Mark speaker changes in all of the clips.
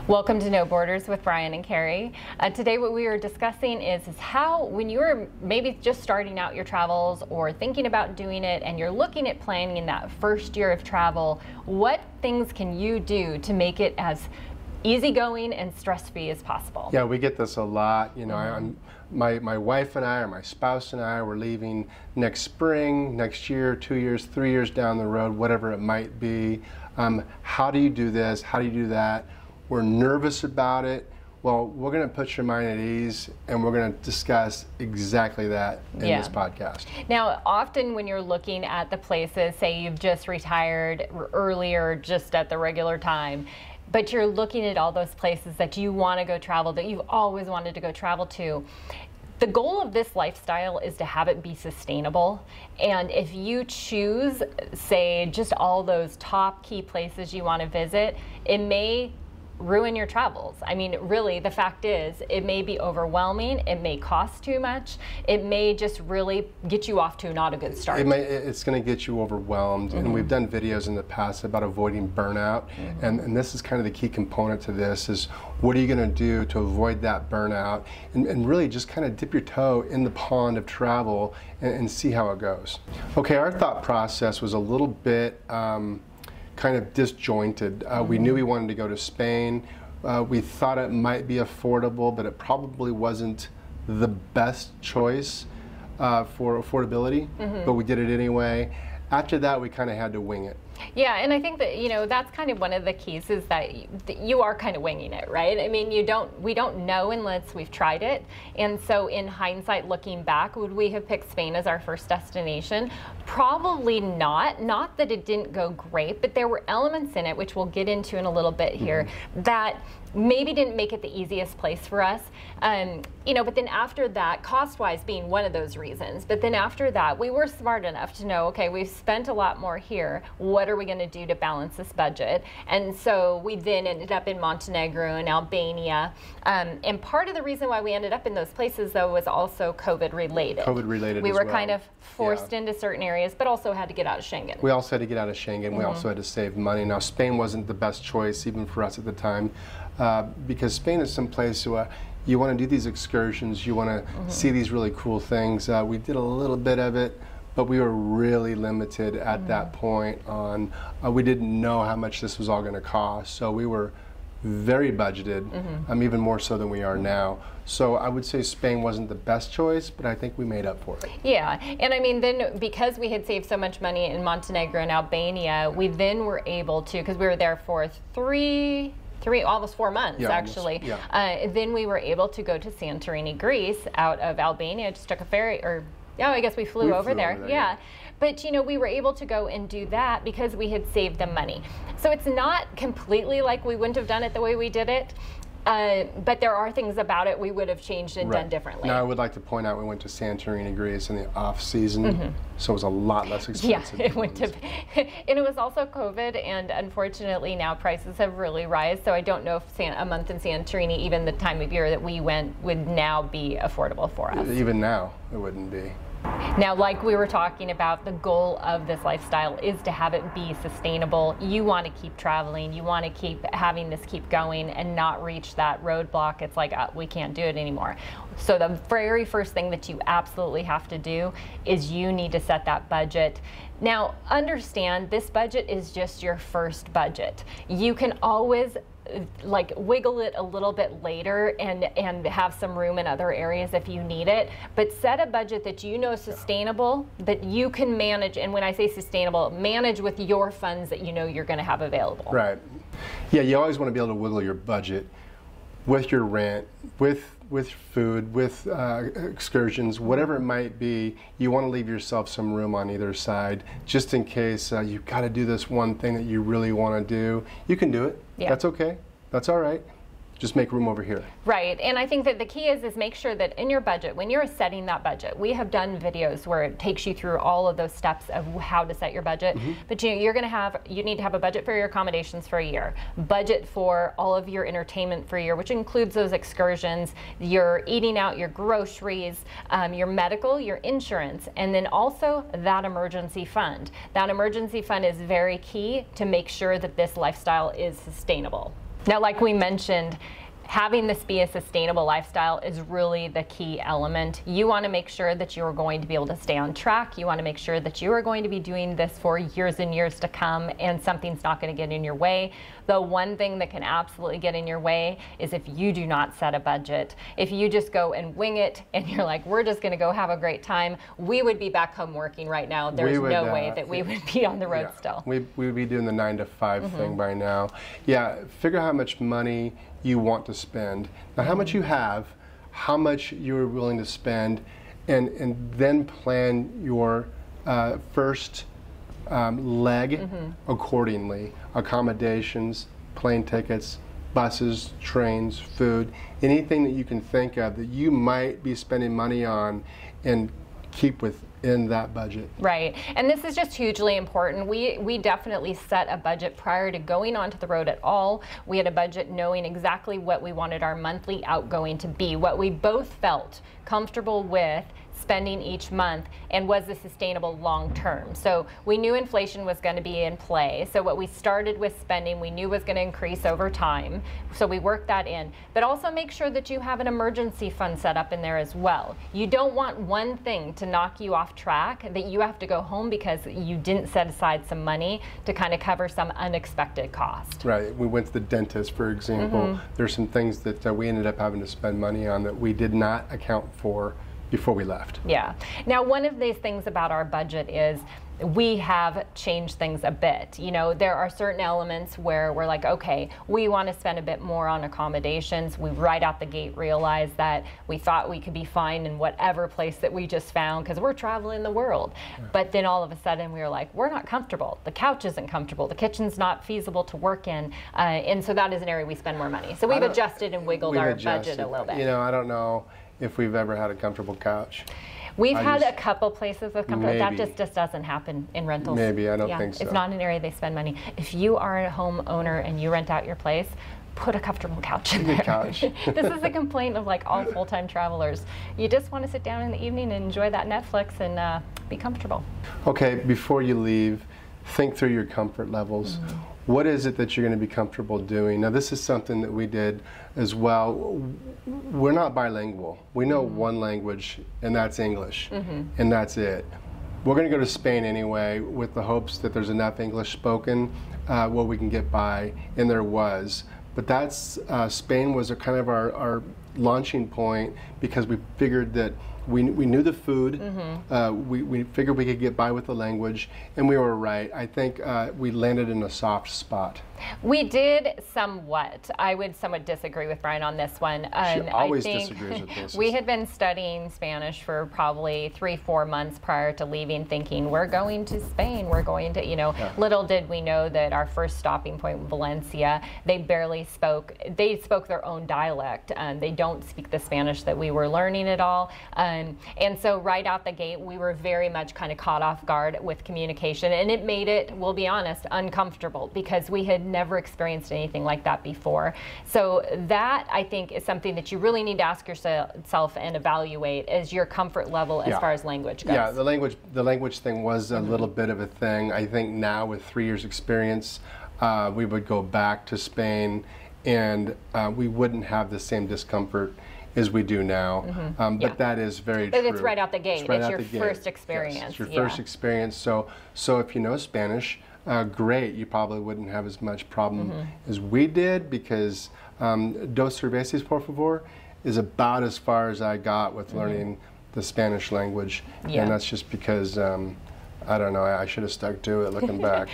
Speaker 1: Welcome to No Borders with Brian and Carrie. Today what we are discussing is how, when you're maybe just starting out your travels or thinking about doing it and you're looking at planning in that first year of travel, what things can you do to make it as easygoing and stress-free as possible?
Speaker 2: Yeah, we get this a lot. You know, my wife and I, or my spouse and I, we're leaving next spring, next year, 2 years, 3 years down the road, whatever it might be. How do you do this? How do you do that? We're nervous about it. Well, we're going to put your mind at ease, and we're going to discuss exactly that in this podcast.
Speaker 1: Now, often when you're looking at the places, say you've just retired earlier, just at the regular time, but you're looking at all those places that you want to go travel, that you've always wanted to go travel to. The goal of this lifestyle is to have it be sustainable. And if you choose, say, just all those top key places you want to visit, it may ruin your travels. I mean, really, the fact is, it may be overwhelming, it may cost too much, it may just really get you off to not a good start.
Speaker 2: It's going to get you overwhelmed, and we've done videos in the past about avoiding burnout, and this is kind of the key component to this, is what are you going to do to avoid that burnout, and really just kind of dip your toe in the pond of travel and see how it goes. Okay, our thought process was a little bit kind of disjointed. We knew we wanted to go to Spain. We thought it might be affordable, but it probably wasn't the best choice for affordability, but we did it anyway. After that, we kind of had to wing it.
Speaker 1: Yeah, and I think that, you know, that's kind of one of the keys, is that you are kind of winging it, right? I mean, we don't know unless we've tried it. And so in hindsight, looking back, would we have picked Spain as our first destination? Probably not. Not that it didn't go great, but there were elements in it, which we'll get into in a little bit here, that maybe didn't make it the easiest place for us. You know, but then after that, cost-wise being one of those reasons, but then after that, we were smart enough to know, okay, we've spent a lot more here. What are we going to do to balance this budget? And so we then ended up in Montenegro and Albania. And part of the reason why we ended up in those places, though, was also COVID related.
Speaker 2: COVID related
Speaker 1: We
Speaker 2: as
Speaker 1: were
Speaker 2: well.
Speaker 1: kind of forced into certain areas, but also had to get out of Schengen.
Speaker 2: We also had to get out of Schengen. We also had to save money. Now, Spain wasn't the best choice, even for us at the time, because Spain is some place where you want to do these excursions, you want to see these really cool things. We did a little bit of it, but we were really limited at that point on, we didn't know how much this was all going to cost, so we were very budgeted, even more so than we are now. So I would say Spain wasn't the best choice, but I think we made up for it.
Speaker 1: Yeah, and I mean, then because we had saved so much money in Montenegro and Albania, we then were able to, because we were there for almost 4 months, actually. Then we were able to go to Santorini, Greece, out of Albania. Just took a ferry, or I guess we flew over there. Yeah. But, you know, we were able to go and do that because we had saved the money. So it's not completely like we wouldn't have done it the way we did it. But there are things about it we would have changed and done differently.
Speaker 2: Now, I would like to point out we went to Santorini, Greece in the off season, so it was a lot less expensive.
Speaker 1: Yeah, it went to, and it was also COVID, and unfortunately now prices have really risen. So I don't know if a month in Santorini, even the time of year that we went, would now be affordable for us.
Speaker 2: Even now, it wouldn't be.
Speaker 1: Now, like we were talking about, the goal of this lifestyle is to have it be sustainable. You want to keep traveling. You want to keep having this keep going and not reach that roadblock. It's like, we can't do it anymore. So the very first thing that you absolutely have to do is you need to set that budget. Now, understand, this budget is just your first budget. You can always like wiggle it a little bit later and have some room in other areas if you need it, but set a budget that you know is sustainable, that you can manage. And when I say sustainable, manage with your funds that you know you're going to have available.
Speaker 2: Right. Yeah, you always want to be able to wiggle your budget with your rent, with food, with excursions, whatever it might be. You want to leave yourself some room on either side, just in case you've got to do this one thing that you really want to do. You can do it. Yeah. That's okay. That's all right. Just make room over here.
Speaker 1: Right, and I think that the key is make sure that in your budget, when you're setting that budget, we have done videos where it takes you through all of those steps of how to set your budget. But you need to have a budget for your accommodations for a year, budget for all of your entertainment for a year, which includes those excursions, your eating out, your groceries, your medical, your insurance, and then also that emergency fund. That emergency fund is very key to make sure that this lifestyle is sustainable. Now, like we mentioned, having this be a sustainable lifestyle is really the key element. You want to make sure that you are going to be able to stay on track. You want to make sure that you are going to be doing this for years and years to come, and something's not going to get in your way. The one thing that can absolutely get in your way is if you do not set a budget. If you just go and wing it and you're like, we're just going to go have a great time, we would be back home working right now. There's no way that we would be on the road still.
Speaker 2: We would be doing the 9 to 5 thing by now. Yeah, figure out how much money you want to spend. Now, how much you have, how much you're willing to spend, and then plan your first leg accordingly. Accommodations, plane tickets, buses, trains, food, anything that you can think of that you might be spending money on, and keep within that budget.
Speaker 1: Right, and this is just hugely important. We definitely set a budget prior to going onto the road at all. We had a budget knowing exactly what we wanted our monthly outgoing to be, what we both felt comfortable with spending each month, and was this sustainable long term. So we knew inflation was going to be in play. So what we started with spending, we knew was going to increase over time. So we worked that in. But also make sure that you have an emergency fund set up in there as well. You don't want one thing to knock you off track that you have to go home because you didn't set aside some money to kind of cover some unexpected cost.
Speaker 2: Right. We went to the dentist, for example. There's some things that we ended up having to spend money on that we did not account for before we left.
Speaker 1: Yeah. Now, one of these things about our budget is we have changed things a bit. You know, there are certain elements where we're like, okay, we want to spend a bit more on accommodations. We right out the gate realized that we thought we could be fine in whatever place that we just found because we're traveling the world. Yeah. But then all of a sudden we were like, we're not comfortable. The couch isn't comfortable. The kitchen's not feasible to work in. And so that is an area we spend more money. So we've adjusted and wiggled our budget a little bit.
Speaker 2: You know, I don't know if we've ever had a comfortable couch.
Speaker 1: We've had a couple places with comfort. That just doesn't happen in rentals.
Speaker 2: Maybe, I don't think so.
Speaker 1: It's not an area they spend money. If you are a homeowner and you rent out your place, put a comfortable couch in there.
Speaker 2: Couch.
Speaker 1: This is a complaint of like all full-time travelers. You just want to sit down in the evening and enjoy that Netflix and be comfortable.
Speaker 2: Okay, before you leave, think through your comfort levels. What is it that you're going to be comfortable doing? Now, this is something that we did as well. We're not bilingual. We know one language, and that's English, and that's it. We're going to go to Spain anyway with the hopes that there's enough English spoken where we can get by, and there was. But that's Spain was kind of our launching point because we figured that we knew the food, we figured we could get by with the language, and we were right. I think we landed in a soft spot.
Speaker 1: We did somewhat. I would somewhat disagree with Brian on this one.
Speaker 2: She always disagrees with this.
Speaker 1: We had been studying Spanish for probably 3-4 months prior to leaving, thinking we're going to Spain, we're going to, you know, little did we know that our first stopping point, Valencia, they barely spoke, they spoke their own dialect. They don't speak the Spanish that we were learning at all. And so right out the gate, we were very much kind of caught off guard with communication, and it made it, we'll be honest, uncomfortable because we had never experienced anything like that before. So that, I think, is something that you really need to ask yourself and evaluate as your comfort level as far as language goes.
Speaker 2: Yeah, the language thing was a little bit of a thing. I think now with 3 years experience, we would go back to Spain and we wouldn't have the same discomfort as we do now. But that is very true.
Speaker 1: It's right out the gate. It's your first experience.
Speaker 2: Yes, it's your first experience. So if you know Spanish, great, you probably wouldn't have as much problem as we did because dos cervezas, por favor, is about as far as I got with learning the Spanish language. And that's just because I don't know, I should have stuck to it looking back.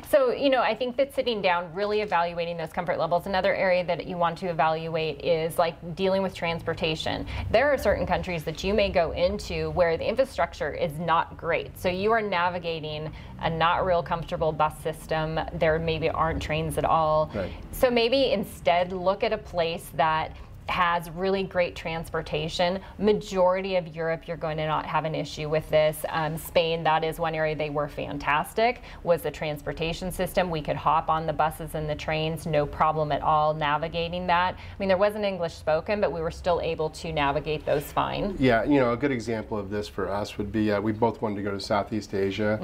Speaker 1: So, you know, I think that sitting down, really evaluating those comfort levels. Another area that you want to evaluate is like dealing with transportation. There are certain countries that you may go into where the infrastructure is not great. So you are navigating a not real comfortable bus system. There maybe aren't trains at all. So maybe instead look at a place that has really great transportation. Majority of Europe, you're going to not have an issue with this. Spain, that is one area they were fantastic, was the transportation system. We could hop on the buses and the trains, no problem at all navigating that. I mean, there wasn't English spoken, but we were still able to navigate those fine.
Speaker 2: Yeah, you know, a good example of this for us would be, we both wanted to go to Southeast Asia,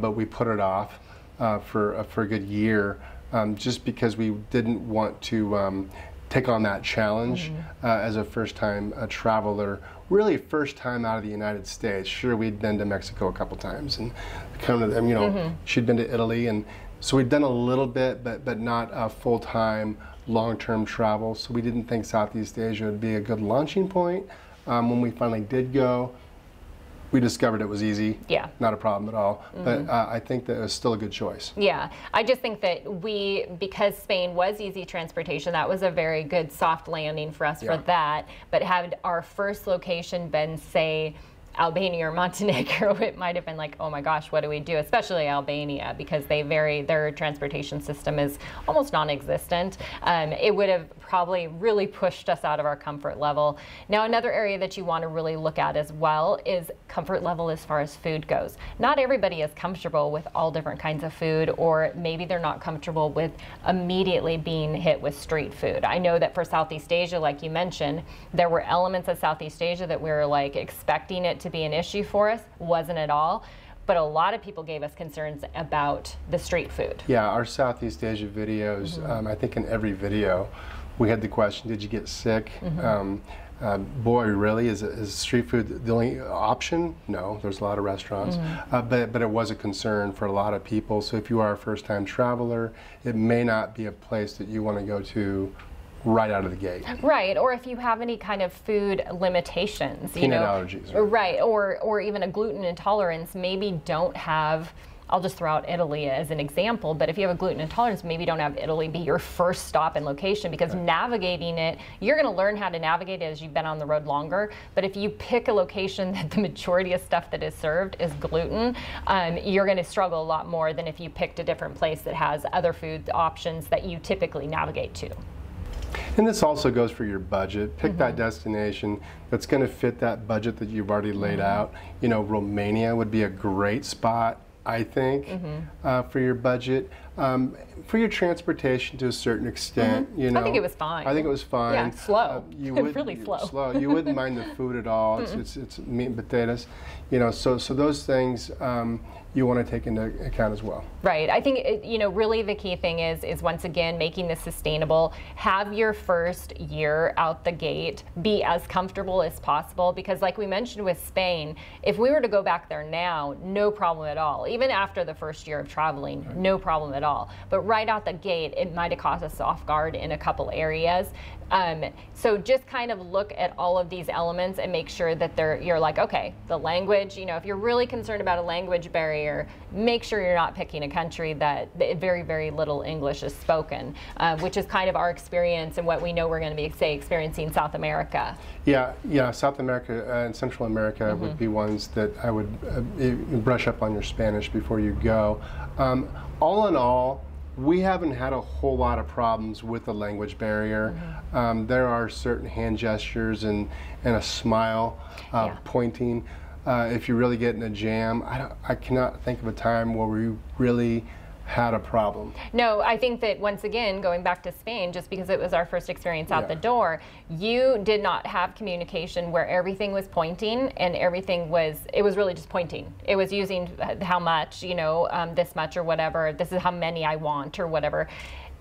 Speaker 2: but we put it off for a good year. just because we didn't want to take on that challenge as a first-time traveler. Really, first time out of the United States. Sure, we'd been to Mexico a couple times, and kind of, you know, she'd been to Italy, and so we'd done a little bit, but not a full-time, long-term travel. So we didn't think Southeast Asia would be a good launching point. When we finally did go, we discovered it was easy. Yeah. Not a problem at all. But I think that it was still a good choice.
Speaker 1: Yeah. I just think that because Spain was easy transportation, that was a very good soft landing for us for that. But had our first location been, say, Albania or Montenegro, it might have been like, oh my gosh, what do we do? Especially Albania, because their transportation system is almost non-existent. It would have probably really pushed us out of our comfort level. Now, another area that you want to really look at as well is comfort level as far as food goes. Not everybody is comfortable with all different kinds of food, or maybe they're not comfortable with immediately being hit with street food. I know that for Southeast Asia, like you mentioned, there were elements of Southeast Asia that we were like expecting it to be an issue for us. Wasn't at all. But a lot of people gave us concerns about the street food.
Speaker 2: Yeah, our Southeast Asia videos, I think in every video, we had the question, did you get sick? Boy, really? Is street food the only option? No, there's a lot of restaurants. But it was a concern for a lot of people. So if you are a first-time traveler, it may not be a place that you want to go to right out of the gate.
Speaker 1: Right, or if you have any kind of food limitations.
Speaker 2: Peanut allergies.
Speaker 1: Right, or even a gluten intolerance, maybe don't have, I'll just throw out Italy as an example, but if you have a gluten intolerance, maybe don't have Italy be your first stop and location, because navigating it, you're going to learn how to navigate it as you've been on the road longer. But if you pick a location that the majority of stuff that is served is gluten, you're going to struggle a lot more than if you picked a different place that has other food options that you typically navigate to.
Speaker 2: And this also goes for your budget. Pick that destination that's going to fit that budget that you've already laid out. You know, Romania would be a great spot, I think, for your budget. For your transportation to a certain extent, you know.
Speaker 1: I think it was fine.
Speaker 2: I think it was fine.
Speaker 1: Yeah, slow. Really slow.
Speaker 2: You wouldn't mind the food at all. It's meat and potatoes. You know, so those things you want to take into account as well.
Speaker 1: Right. I think, you know, really the key thing is once again, making this sustainable. Have your first year out the gate be as comfortable as possible, because like we mentioned with Spain, if we were to go back there now, no problem at all. Even after the first year of traveling, no problem at all. But right out the gate, it might have caught us off guard in a couple areas. So just kind of look at all of these elements and make sure that you're like, okay, the language, you know, if you're really concerned about a language barrier, make sure you're not picking a country that very, very little English is spoken, which is kind of our experience and what we know we're going to be, say, experiencing in South America.
Speaker 2: Yeah, South America and Central America would be ones that I would brush up on your Spanish before you go. All in all, we haven't had a whole lot of problems with the language barrier. There are certain hand gestures and a smile, pointing. If you really get in a jam, I cannot think of a time where we really had a problem.
Speaker 1: No, I think that once again, going back to Spain, just because it was our first experience out the door, you did not have communication where everything was pointing and it was really just pointing. It was using how much, you know, this much or whatever, this is how many I want or whatever.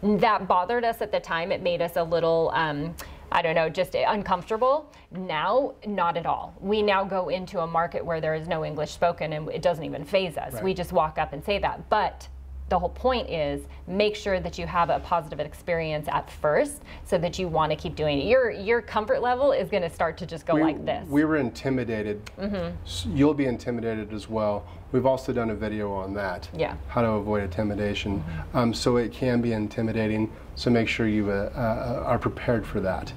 Speaker 1: That bothered us at the time. It made us a little, I don't know, just uncomfortable. Now, not at all. We now go into a market where there is no English spoken and it doesn't even faze us. We just walk up and say that. But the whole point is make sure that you have a positive experience at first so that you want to keep doing it. Your comfort level is going to start to just go like this.
Speaker 2: We were intimidated. You'll be intimidated as well. We've also done a video on that. How to avoid intimidation. So it can be intimidating, so make sure you are prepared for that.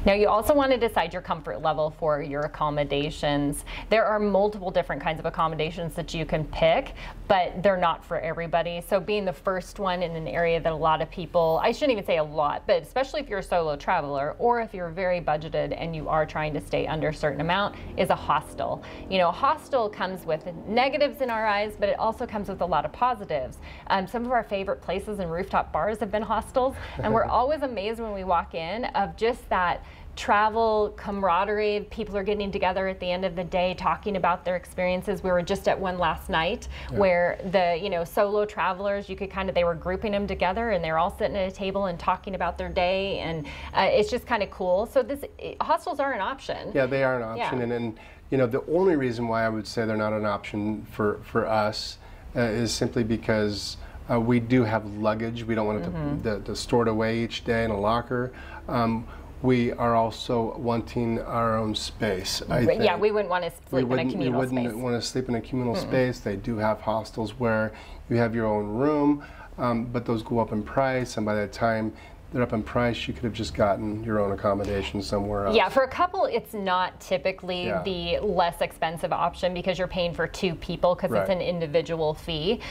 Speaker 1: Now, you also want to decide your comfort level for your accommodations. There are multiple different kinds of accommodations that you can pick, but they're not for everybody. So being the first one in an area that a lot of people, I shouldn't even say a lot, but especially if you're a solo traveler or if you're very budgeted and you are trying to stay under a certain amount, is a hostel. You know, a hostel comes with negatives in our eyes, but it also comes with a lot of positives. Some of our favorite places and rooftop bars have been hostels, and we're always amazed when we walk in of just that travel camaraderie. People are getting together at the end of the day talking about their experiences. We were just at one last night where the solo travelers, they were grouping them together and they're all sitting at a table and talking about their day, and it's just kind of cool. So hostels are an option.
Speaker 2: Yeah, they are an option.
Speaker 1: Yeah.
Speaker 2: And the only reason why I would say they're not an option for us is simply because we do have luggage. We don't want it to store it away each day in a locker. We are also wanting our own space, I think.
Speaker 1: Yeah, we wouldn't want to sleep in a communal space.
Speaker 2: We wouldn't want to sleep in a communal space. They do have hostels where you have your own room, but those go up in price, and by the time they're up in price, you could have just gotten your own accommodation somewhere else.
Speaker 1: Yeah, for a couple, it's not typically the less expensive option because you're paying for 2 people because it's an individual fee.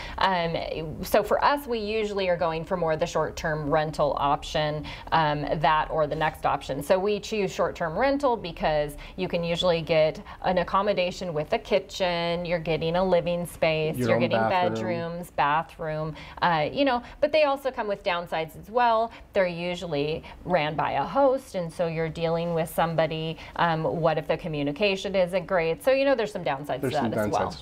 Speaker 1: So for us, we usually are going for more the short-term rental option, that or the next option. So we choose short-term rental because you can usually get an accommodation with a kitchen, you're getting a living space, you're getting bedrooms, bathroom, but they also come with downsides as well. They're usually ran by a host, and so you're dealing with somebody. What if the communication isn't great? So there's some downsides to that as well.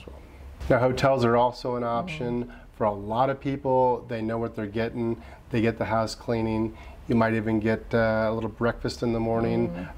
Speaker 2: Now, hotels are also an option for a lot of people. They know what they're getting. They get the house cleaning. You might even get a little breakfast in the morning.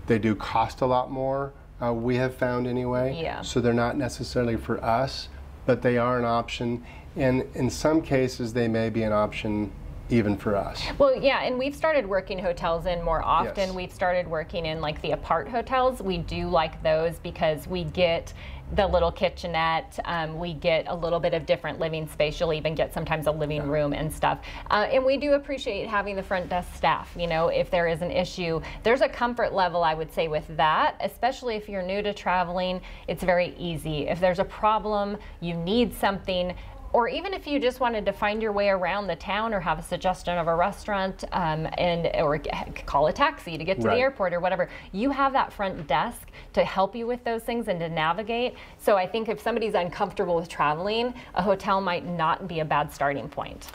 Speaker 2: They do cost a lot more, we have found anyway.
Speaker 1: Yeah.
Speaker 2: So they're not necessarily for us, but they are an option. And in some cases, they may be an option even for us.
Speaker 1: Well, yeah, and we've started working hotels in more often.
Speaker 2: Yes.
Speaker 1: We've started working in like the apart hotels. We do like those because we get the little kitchenette, we get a little bit of different living space. You'll even get sometimes a living room and stuff. And we do appreciate having the front desk staff. If there is an issue, there's a comfort level, I would say, with that, especially if you're new to traveling. It's very easy. If there's a problem, you need something, or even if you just wanted to find your way around the town or have a suggestion of a restaurant or call a taxi to get to the airport or whatever, you have that front desk to help you with those things and to navigate. So I think if somebody's uncomfortable with traveling, a hotel might not be a bad starting point.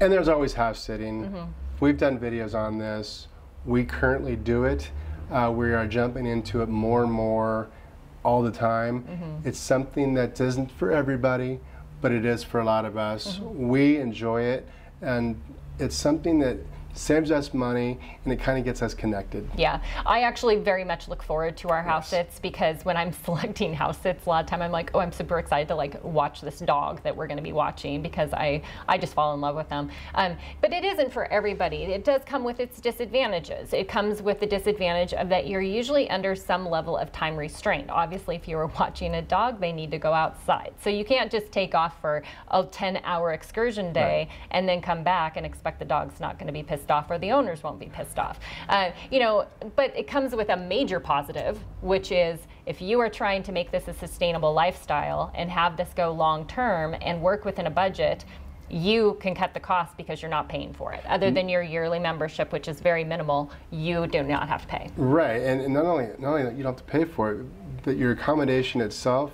Speaker 2: And there's always house sitting. We've done videos on this. We currently do it. We are jumping into it more and more all the time. It's something that isn't for everybody, but it is for a lot of us. We enjoy it, and it's something that saves us money, and it kind of gets us connected.
Speaker 1: Yeah, I actually very much look forward to our house sits, because when I'm selecting house sits, a lot of time I'm like, oh, I'm super excited to like watch this dog that we're going to be watching, because I just fall in love with them. But it isn't for everybody. It does come with its disadvantages. It comes with the disadvantage of that you're usually under some level of time restraint. Obviously, if you were watching a dog, they need to go outside. So you can't just take off for a 10-hour excursion day and then come back and expect the dog's not going to be pissed off, or the owners won't be pissed off. But it comes with a major positive, which is if you are trying to make this a sustainable lifestyle and have this go long term and work within a budget, you can cut the cost because you're not paying for it. Other than your yearly membership, which is very minimal, you do not have to pay.
Speaker 2: Right, and not only that you don't have to pay for it, but your accommodation itself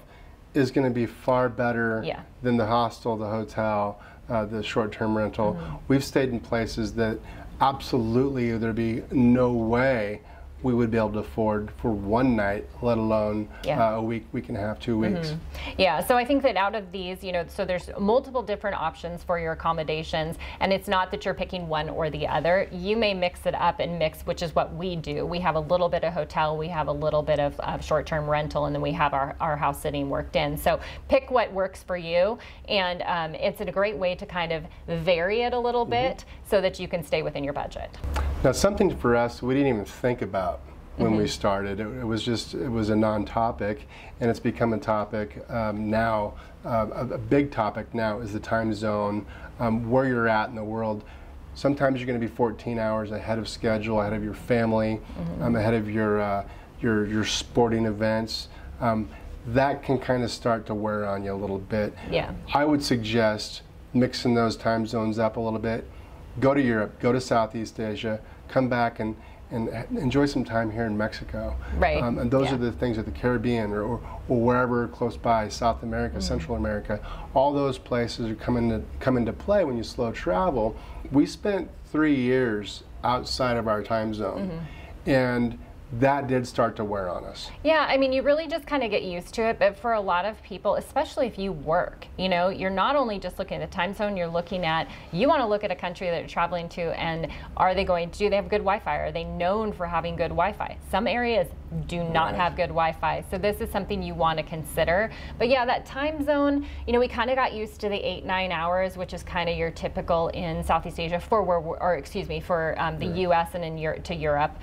Speaker 2: is going to be far better than the hostel, the hotel, the short-term rental. We've stayed in places that absolutely there'd be no way we would be able to afford for one night, let alone a week and a half, 2 weeks.
Speaker 1: Yeah, so I think that out of these, so there's multiple different options for your accommodations, and it's not that you're picking one or the other. You may mix it up and mix, which is what we do. We have a little bit of hotel, we have a little bit of short-term rental, and then we have our house sitting worked in. So pick what works for you, and it's a great way to kind of vary it a little bit so that you can stay within your budget.
Speaker 2: Now, something for us we didn't even think about when we started. It was a non-topic, and it's become a topic now. A big topic now is the time zone, where you're at in the world. Sometimes you're going to be 14 hours ahead of schedule, ahead of your family, ahead of your sporting events. That can kind of start to wear on you a little bit.
Speaker 1: Yeah.
Speaker 2: I would suggest mixing those time zones up a little bit. Go to Europe, go to Southeast Asia, come back and enjoy some time here in Mexico.
Speaker 1: Right.
Speaker 2: And those are the things at the Caribbean or wherever close by, South America, Central America. All those places are come into play when you slow travel. We spent 3 years outside of our time zone. And that did start to wear on us.
Speaker 1: Yeah, I mean, you really just kind of get used to it, but for a lot of people, especially if you work, you know, you're not only just looking at the time zone, you're looking at, you want to look at a country that you're traveling to, and do they have good Wi-Fi? Are they known for having good Wi-Fi? Some areas do not have good Wi-Fi, so this is something you want to consider. But yeah, that time zone, you know, we kind of got used to the 8-9 hours, which is kind of your typical in Southeast Asia for the U.S. and to Europe.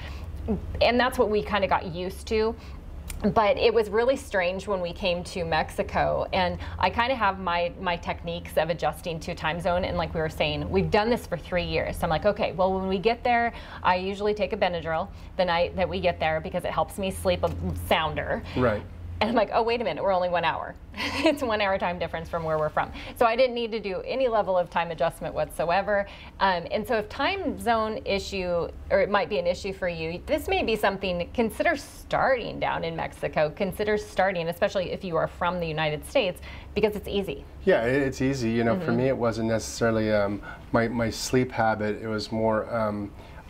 Speaker 1: And that's what we kind of got used to. But it was really strange when we came to Mexico, and I kind of have my techniques of adjusting to time zone, and like we were saying, we've done this for 3 years. So I'm like, okay, well, when we get there, I usually take a Benadryl the night that we get there because it helps me sleep sounder.
Speaker 2: Right.
Speaker 1: And I'm like, oh, wait a minute, we're only 1 hour. It's 1 hour time difference from where we're from. So I didn't need to do any level of time adjustment whatsoever. And so if time zone issue, or it might be an issue for you, this may be something, consider starting down in Mexico. Consider starting, especially if you are from the United States, because it's easy.
Speaker 2: Yeah, it's easy. You know, for me, it wasn't necessarily my sleep habit. It was more,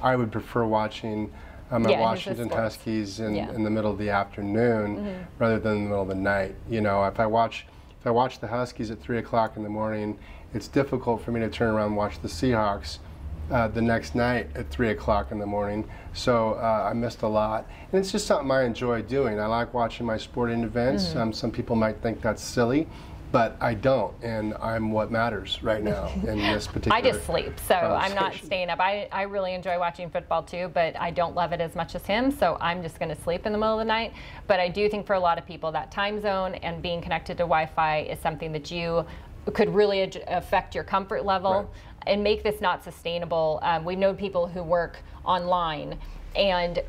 Speaker 2: I would prefer watching my Washington Huskies in the middle of the afternoon rather than in the middle of the night. You know, if I watch the Huskies at 3 o'clock in the morning, it's difficult for me to turn around and watch the Seahawks the next night at 3 o'clock in the morning. So I missed a lot. And it's just something I enjoy doing. I like watching my sporting events. Some people might think that's silly, but I don't, and I'm what matters right now in this particular
Speaker 1: I just sleep, so I'm not staying up. I really enjoy watching football too, but I don't love it as much as him, so I'm just going to sleep in the middle of the night. But I do think for a lot of people that time zone and being connected to Wi-Fi is something that you could really affect your comfort level and make this not sustainable. We know people who work online, and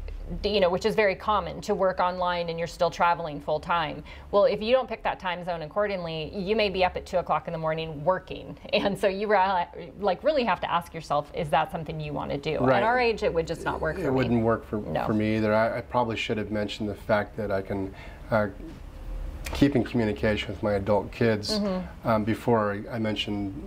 Speaker 1: you know, which is very common to work online and you're still traveling full time. Well, if you don't pick that time zone accordingly, you may be up at 2 o'clock in the morning working. And so you really have to ask yourself, is that something you want to do?
Speaker 2: Right.
Speaker 1: At our age, it would just not work for me.
Speaker 2: It wouldn't work for me either. I probably should have mentioned the fact that I can keep in communication with my adult kids before I mentioned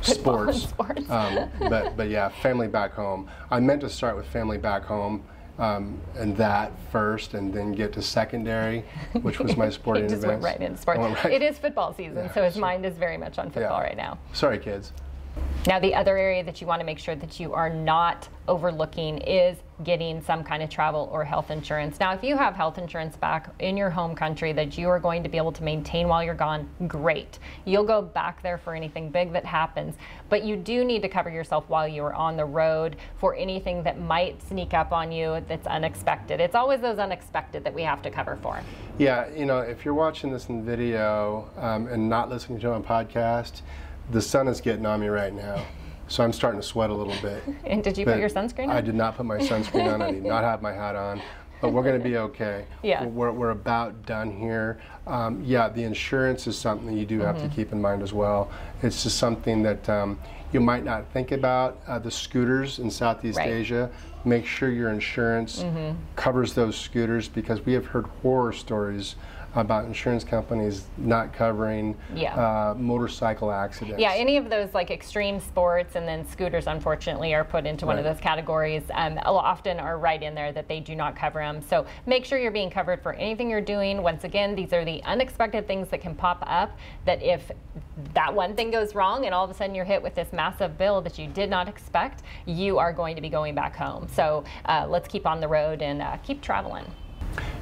Speaker 2: sports. But yeah, family back home. I meant to start with family back home. And that first, and then get to secondary, which was my sporting events.
Speaker 1: He just went right into sports. It is football season, so his mind is very much on football right now.
Speaker 2: Sorry, kids.
Speaker 1: Now, the other area that you want to make sure that you are not overlooking is getting some kind of travel or health insurance. Now, if you have health insurance back in your home country that you are going to be able to maintain while you're gone, great. You'll go back there for anything big that happens, but you do need to cover yourself while you are on the road for anything that might sneak up on you that's unexpected. It's always those unexpected that we have to cover for.
Speaker 2: Yeah, you know, if you're watching this in video and not listening to it on podcast, the sun is getting on me right now, so I'm starting to sweat a little bit.
Speaker 1: And did you put your sunscreen on?
Speaker 2: I did not put my sunscreen on. I did not have my hat on, but we're going to be okay.
Speaker 1: Yeah.
Speaker 2: We're about done here. Yeah, the insurance is something that you do have to keep in mind as well. It's just something that you might not think about. The scooters in Southeast Asia, make sure your insurance covers those scooters, because we have heard horror stories about insurance companies not covering motorcycle accidents.
Speaker 1: Yeah, any of those like extreme sports, and then scooters unfortunately are put into one of those categories. Often are right in there that they do not cover them. So make sure you're being covered for anything you're doing. Once again, these are the unexpected things that can pop up, that if that one thing goes wrong and all of a sudden you're hit with this massive bill that you did not expect, you are going to be going back home. So let's keep on the road and keep traveling.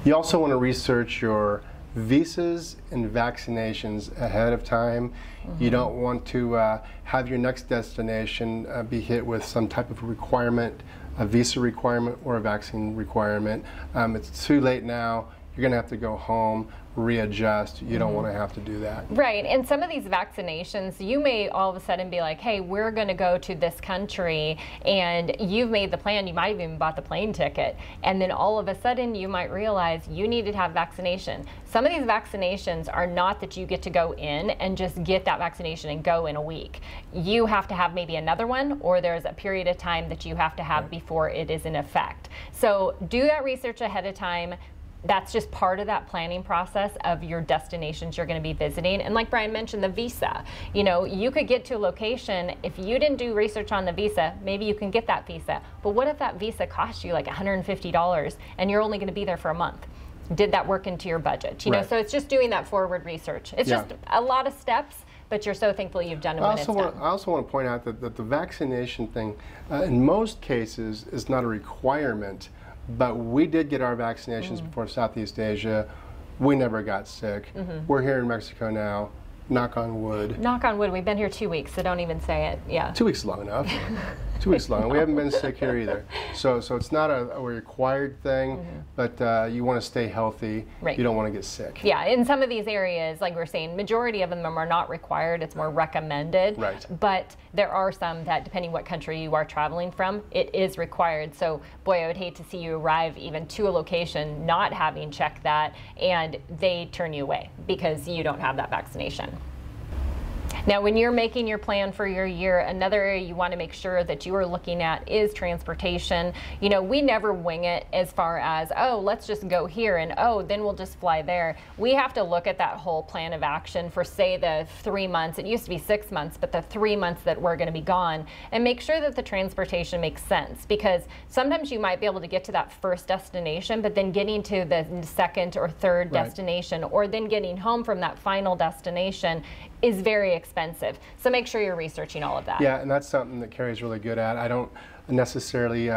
Speaker 2: You also want to research your visas and vaccinations ahead of time. You don't want to have your next destination be hit with some type of requirement, a visa requirement or a vaccine requirement. It's too late now. You're going to have to go home, readjust. You don't want to have to do that.
Speaker 1: Right, and some of these vaccinations, you may all of a sudden be like, hey, we're going to go to this country, and you've made the plan, you might have even bought the plane ticket, and then all of a sudden you might realize you need to have vaccination. Some of these vaccinations are not that you get to go in and just get that vaccination and go in a week. You have to have maybe another one, or there's a period of time that you have to have before it is in effect. So do that research ahead of time. that's just part of that planning process of your destinations you're going to be visiting. And like Brian mentioned, the visa, you know, you could get to a location, if you didn't do research on the visa, maybe you can get that visa. But what if that visa costs you like $150 and you're only going to be there for a month? Did that work into your budget? You know, so it's just doing that forward research. It's just a lot of steps, but you're so thankful you've done it when it's done.
Speaker 2: I also want to point out that the vaccination thing, in most cases, is not a requirement. But we did get our vaccinations before Southeast Asia. We never got sick. We're here in Mexico now. Knock on wood.
Speaker 1: Knock on wood. We've been here 2 weeks, so don't even say it. Yeah.
Speaker 2: 2 weeks is long enough. 2 weeks long. We haven't been sick here either. So it's not a required thing, but you want to stay healthy.
Speaker 1: Right.
Speaker 2: You don't want to get sick.
Speaker 1: Yeah, in some of these areas, like we're saying, majority of them are not required. It's more recommended.
Speaker 2: Right.
Speaker 1: But there are some that, depending what country you are traveling from, it is required. So, boy, I would hate to see you arrive even to a location not having checked that, and they turn you away because you don't have that vaccination. Now, when you're making your plan for your year, another area you want to make sure that you are looking at is transportation. You know, we never wing it as far as, oh, let's just go here and, oh, then we'll just fly there. We have to look at that whole plan of action for, say, the 3 months. It used to be 6 months, but the 3 months that we're going to be gone, and make sure that the transportation makes sense, because sometimes you might be able to get to that first destination, but then getting to the second or third destination, or then getting home from that final destination is very expensive. So make sure you're researching all of that.
Speaker 2: Yeah, and that's something that Carrie's really good at. I don't necessarily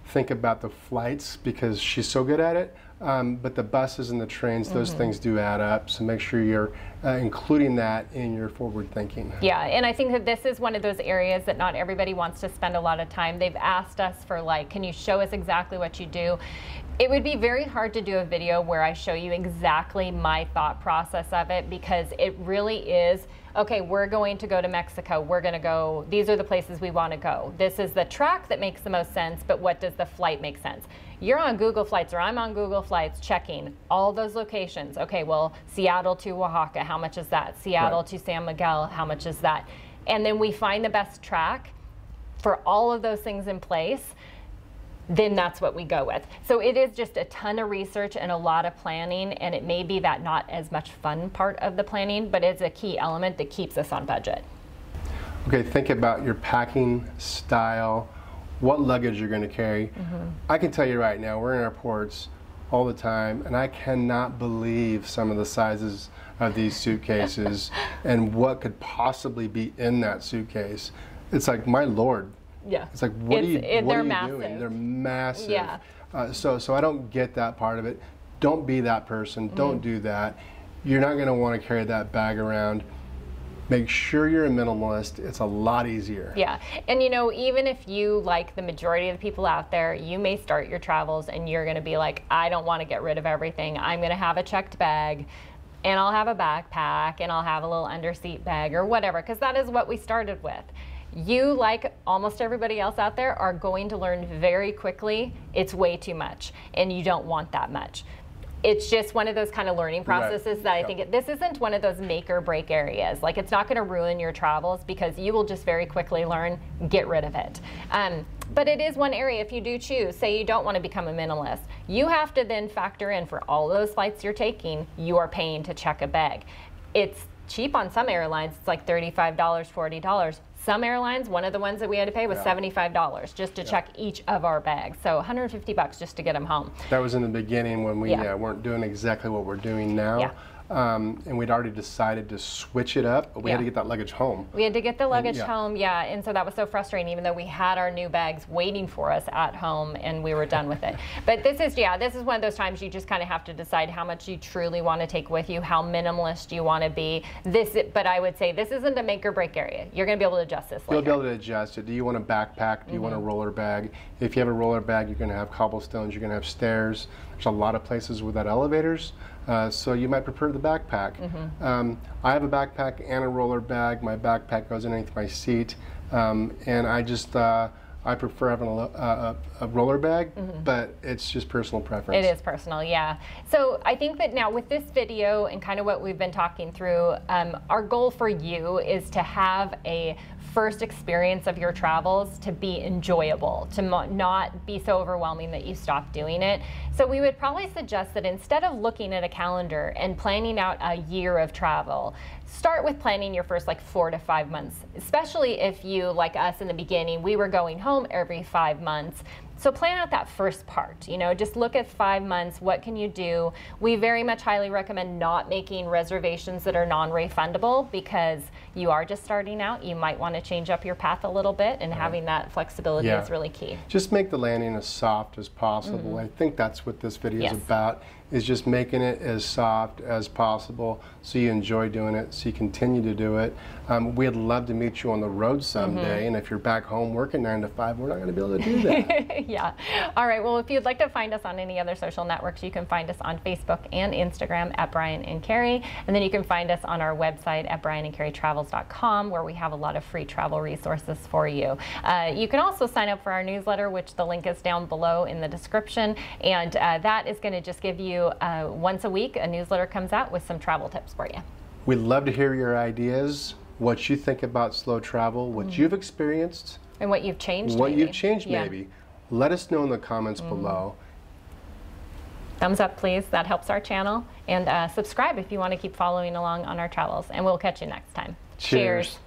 Speaker 2: think about the flights because she's so good at it, but the buses and the trains, those things do add up. So make sure you're including that in your forward thinking.
Speaker 1: Yeah, and I think that this is one of those areas that not everybody wants to spend a lot of time. They've asked us for, like, can you show us exactly what you do? It would be very hard to do a video where I show you exactly my thought process of it, because it really is, okay, we're going to go to Mexico. We're going to go, these are the places we want to go. This is the track that makes the most sense, but what does the flight make sense? You're on Google Flights, or I'm on Google Flights, checking all those locations. Okay, well, Seattle to Oaxaca, how much is that? Seattle to San Miguel, how much is that? And then we find the best track for all of those things in place. Then that's what we go with. So it is just a ton of research and a lot of planning, and it may be that not as much fun part of the planning, but it's a key element that keeps us on budget.
Speaker 2: Okay, think about your packing style, what luggage you're going to carry. I can tell you right now, we're in airports all the time, and I cannot believe some of the sizes of these suitcases and what could possibly be in that suitcase. It's like, my Lord.
Speaker 1: Yeah.
Speaker 2: It's like, what are you doing?
Speaker 1: Massive.
Speaker 2: They're massive.
Speaker 1: Yeah.
Speaker 2: So I don't get that part of it. Don't be that person. Don't do that. You're not going to want to carry that bag around. Make sure you're a minimalist. It's a lot easier.
Speaker 1: Yeah, and you know, even if you, like the majority of the people out there, you may start your travels and you're going to be like, I don't want to get rid of everything. I'm going to have a checked bag, and I'll have a backpack, and I'll have a little underseat bag or whatever, because that is what we started with. You, like almost everybody else out there, are going to learn very quickly it's way too much, and you don't want that much. It's just one of those kind of learning processes that I think this isn't one of those make or break areas. Like, it's not going to ruin your travels, because you will just very quickly learn, get rid of it. But it is one area, if you do choose, say you don't want to become a minimalist, you have to then factor in, for all those flights you're taking, you are paying to check a bag. It's cheap on some airlines. It's like $35, $40. Some airlines, one of the ones that we had to pay was $75 just to check each of our bags. So $150 just to get them home.
Speaker 2: That was in the beginning when we weren't doing exactly what we're doing now.
Speaker 1: Yeah.
Speaker 2: And we'd already decided to switch it up, but we had to get that luggage home.
Speaker 1: We had to get the luggage home, and so that was so frustrating, even though we had our new bags waiting for us at home and we were done with it. But this is one of those times you just kind of have to decide how much you truly want to take with you, how minimalist you want to be. But I would say this isn't a make or break area. You're going to be able to adjust this later.
Speaker 2: You'll be able to adjust it. Do you want a backpack? Do you want a roller bag? If you have a roller bag, you're going to have cobblestones, you're going to have stairs. There's a lot of places without elevators. So you might prefer the backpack. I have a backpack and a roller bag. My backpack goes underneath my seat, and I prefer having a roller bag, but it's just personal preference.
Speaker 1: It is personal, yeah. So I think that now with this video and kind of what we've been talking through, our goal for you is to have a first experience of your travels to be enjoyable, to not be so overwhelming that you stop doing it. So we would probably suggest that instead of looking at a calendar and planning out a year of travel, start with planning your first like 4 to 5 months, especially if you, like us in the beginning, we were going home every 5 months. So plan out that first part, you know, just look at 5 months, what can you do? We very much highly recommend not making reservations that are non-refundable, because you are just starting out. You might want to change up your path a little bit, and having that flexibility is really key.
Speaker 2: Just make the landing as soft as possible. I think that's what this video is about, is just making it as soft as possible so you enjoy doing it, so you continue to do it. We'd love to meet you on the road someday, and if you're back home working 9 to 5, we're not going to be able to do that.
Speaker 1: Yeah. All right. Well, if you'd like to find us on any other social networks, you can find us on Facebook and Instagram at Brian and Carrie. And then you can find us on our website at brianandcarrietravels.com, where we have a lot of free travel resources for you. You can also sign up for our newsletter, which the link is down below in the description. And that is going to just give you once a week, a newsletter comes out with some travel tips for you.
Speaker 2: We'd love to hear your ideas, what you think about slow travel, what you've experienced.
Speaker 1: And what you've changed,
Speaker 2: What
Speaker 1: maybe.
Speaker 2: you've changed, maybe. Let us know in the comments below.
Speaker 1: Thumbs up, please. That helps our channel. And subscribe if you want to keep following along on our travels. And we'll catch you next time.
Speaker 2: Cheers.